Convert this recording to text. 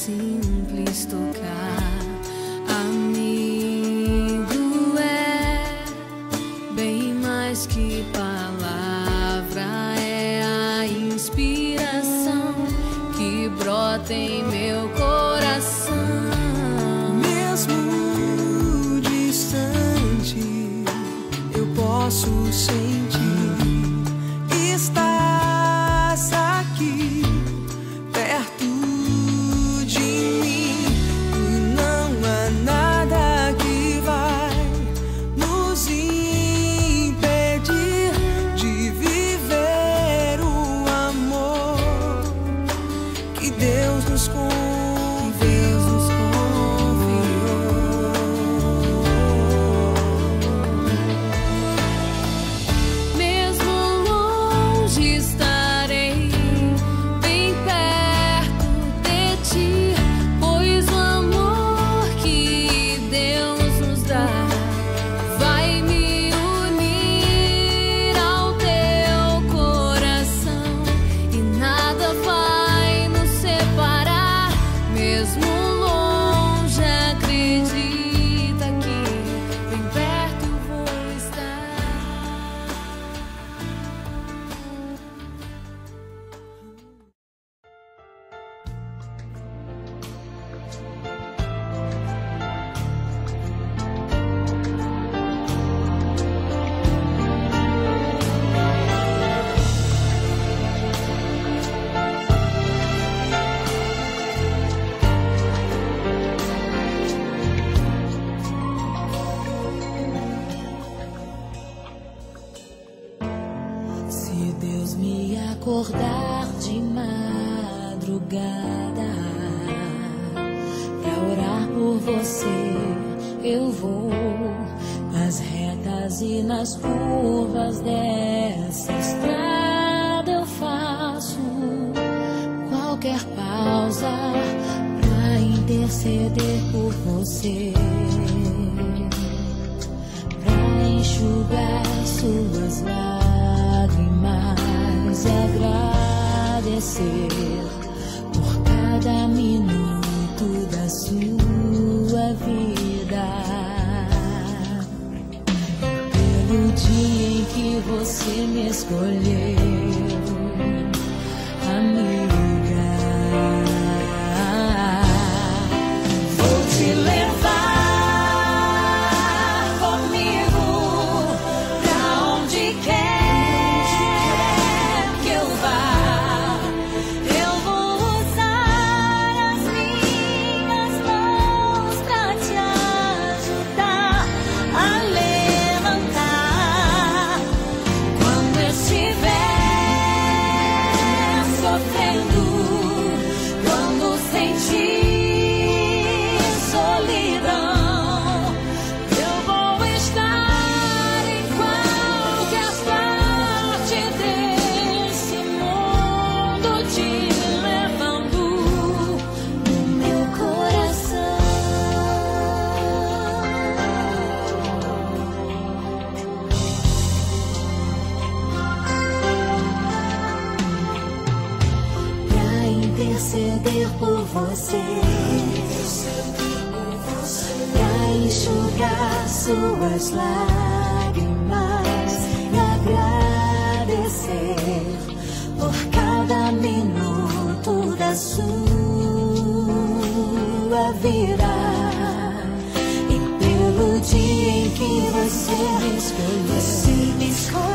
simples tocar. Amigo é bem mais que palavra, é a inspiração que brota em meu coração. Mesmo distante, eu posso sentir. Estás aqui, perto de mim, e não há nada que vai nos impedir de viver o amor que Deus nos confiou. Estarei bem perto de ti, pois o amor que Deus nos dá vai me unir ao teu coração e nada vai nos separar. Mesmo longe, acredita que bem perto eu vou estar. Se Deus me acordar de madrugada pra orar por você, eu vou nas retas e nas curvas dessa estrada. Eu faço qualquer pausa pra interceder por você, pra enxugar suas lágrimas e agradecer por cada minuto da sua vida, pelo dia em que você me escolheu, amiga. Vou te levar interceder por você, pra enxugar suas lágrimas e agradecer por cada minuto da sua vida e pelo dia em que você me escolheu.